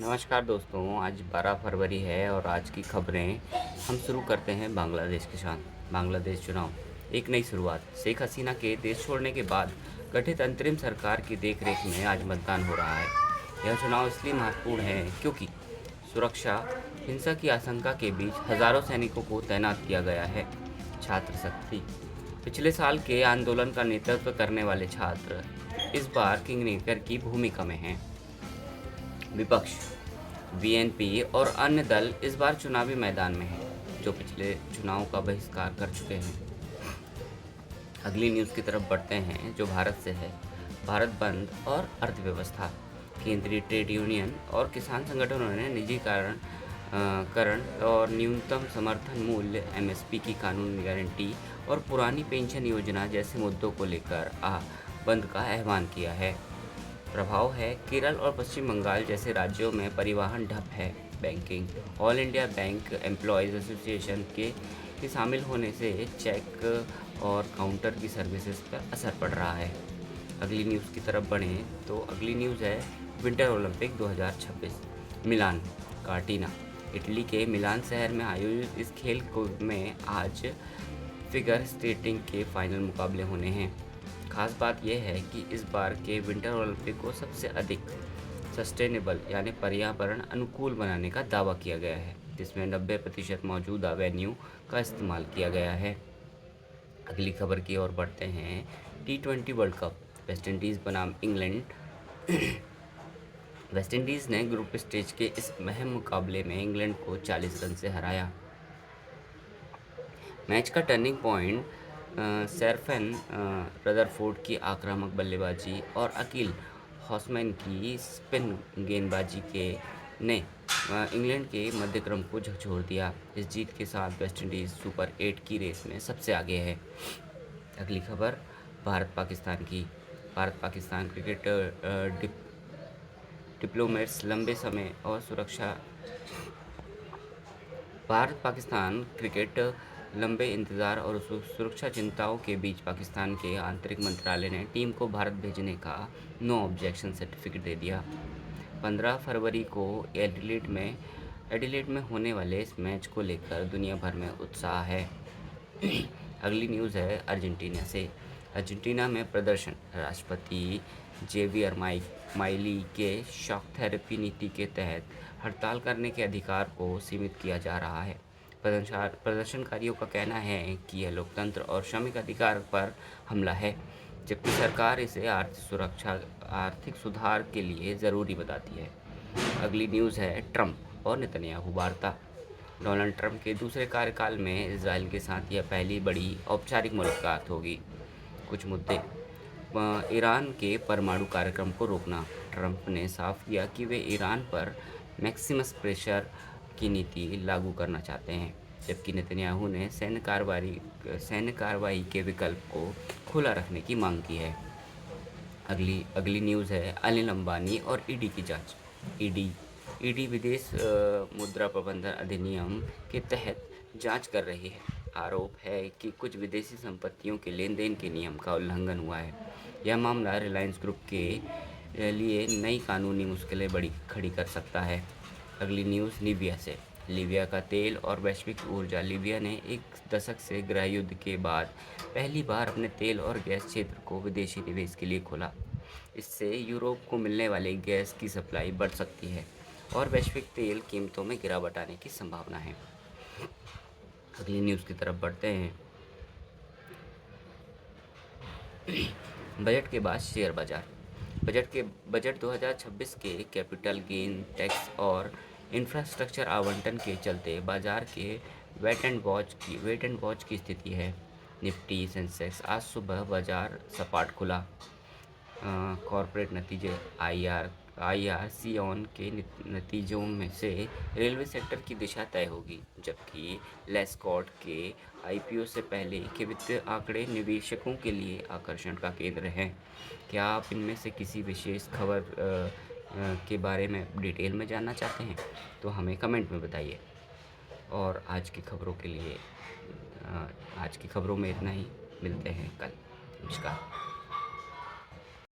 नमस्कार दोस्तों, आज 12 फरवरी है और आज की खबरें हम शुरू करते हैं बांग्लादेश के साथ। बांग्लादेश चुनाव, एक नई शुरुआत। शेख हसीना के देश छोड़ने के बाद गठित अंतरिम सरकार की देखरेख में आज मतदान हो रहा है। यह चुनाव इसलिए महत्वपूर्ण है क्योंकि सुरक्षा, हिंसा की आशंका के बीच हजारों सैनिकों को तैनात किया गया है। छात्र शक्ति, पिछले साल के आंदोलन का नेतृत्व करने वाले छात्र इस बार किंग मेकर की भूमिका में हैं। विपक्ष, बीएनपी और अन्य दल इस बार चुनावी मैदान में हैं, जो पिछले चुनाव का बहिष्कार कर चुके हैं। अगली न्यूज़ की तरफ बढ़ते हैं, जो भारत से है। भारत बंद और अर्थव्यवस्था। केंद्रीय ट्रेड यूनियन और किसान संगठनों ने निजीकरण करण और न्यूनतम समर्थन मूल्य एमएसपी की कानूनी गारंटी और पुरानी पेंशन योजना जैसे मुद्दों को लेकर बंद का आह्वान किया है। प्रभाव है, केरल और पश्चिम बंगाल जैसे राज्यों में परिवहन ठप है। Banking, all India bank employees association के शामिल होने से चेक और काउंटर की सर्विसेज पर असर पड़ रहा है। अगली न्यूज़ की तरफ बढ़ें तो अगली न्यूज़ है विंटर ओलंपिक 2026। मिलान कार्टिना, इटली के मिलान शहर में आयोजित इस खेल कूद में आज फिगर स्केटिंग के फाइनल मुकाबले होने हैं। खास बात यह है कि इस बार के विंटर ओलंपिक को सबसे अधिक सस्टेनेबल यानी पर्यावरण अनुकूल बनाने का दावा किया गया है, जिसमें 90% मौजूदा वेन्यू का इस्तेमाल किया गया है। अगली खबर की ओर बढ़ते हैं। T20 वर्ल्ड कप, वेस्टइंडीज़ बनाम इंग्लैंड। वेस्टइंडीज़ ने ग्रुप स्टेज के इस अहम मुकाबले में इंग्लैंड को 40 रन से हराया। मैच का टर्निंग पॉइंट सेरफेन रदरफोर्ड की आक्रामक बल्लेबाजी और अकील हॉसमैन की स्पिन गेंदबाजी के ने इंग्लैंड के मध्यक्रम को झकझोर दिया। इस जीत के साथ वेस्टइंडीज़ सुपर 8 की रेस में सबसे आगे है। अगली खबर भारत पाकिस्तान की। भारत पाकिस्तान क्रिकेट डिप्लोमेट्स लंबे समय और सुरक्षा भारत पाकिस्तान क्रिकेट लंबे इंतज़ार और सुरक्षा चिंताओं के बीच पाकिस्तान के आंतरिक मंत्रालय ने टीम को भारत भेजने का नो ऑब्जेक्शन सर्टिफिकेट दे दिया। 15 फरवरी को एडिलेड में होने वाले इस मैच को लेकर दुनिया भर में उत्साह है। अगली न्यूज़ है अर्जेंटीना से। अर्जेंटीना में प्रदर्शन, राष्ट्रपति जेवियर माइली के शॉक थेरेपी नीति के तहत हड़ताल करने के अधिकार को सीमित किया जा रहा है। प्रदर्शनकारियों का कहना है कि यह लोकतंत्र और श्रमिक अधिकार पर हमला है, जबकि सरकार इसे आर्थिक सुधार के लिए ज़रूरी बताती है। अगली न्यूज़ है ट्रंप और नेतन्याहू वार्ता। डोनाल्ड ट्रंप के दूसरे कार्यकाल में इजराइल के साथ यह पहली बड़ी औपचारिक मुलाकात होगी। कुछ मुद्दे, ईरान के परमाणु कार्यक्रम को रोकना। ट्रंप ने साफ किया कि वे ईरान पर मैक्सिमस प्रेशर की नीति लागू करना चाहते हैं, जबकि नेतन्याहू ने सैन्य कार्रवाई के विकल्प को खुला रखने की मांग की है। अगली न्यूज़ है अनिल अंबानी और ईडी की जांच। ईडी विदेश मुद्रा प्रबंधन अधिनियम के तहत जांच कर रही है। आरोप है कि कुछ विदेशी संपत्तियों के लेन-देन के नियम का उल्लंघन हुआ है। यह मामला रिलायंस ग्रुप के लिए नई कानूनी मुश्किलें खड़ी कर सकता है। अगली न्यूज़ लीबिया से। लीबिया का तेल और वैश्विक ऊर्जा। लीबिया ने एक दशक से गृह युद्ध के बाद पहली बार अपने तेल और गैस क्षेत्र को विदेशी निवेश के लिए खोला। इससे यूरोप को मिलने वाली गैस की सप्लाई बढ़ सकती है और वैश्विक तेल कीमतों में गिरावट आने की संभावना है। अगली न्यूज़ की तरफ बढ़ते हैं। बजट के बाद शेयर बाजार। बजट 2026 के कैपिटल गेन टैक्स और इंफ्रास्ट्रक्चर आवंटन के चलते बाजार के वेट एंड वॉच की स्थिति है। निफ्टी सेंसेक्स आज सुबह बाजार सपाट खुला। कॉरपोरेट नतीजे, आईआरसीओन के नतीजों में से रेलवे सेक्टर की दिशा तय होगी, जबकि लेस्कॉट के आईपीओ से पहले के वित्तीय आंकड़े निवेशकों के लिए आकर्षण का केंद्र हैं। क्या आप इनमें से किसी विशेष खबर के बारे में डिटेल में जानना चाहते हैं तो हमें कमेंट में बताइए। और आज की खबरों में इतना ही। मिलते हैं कल। नमस्कार।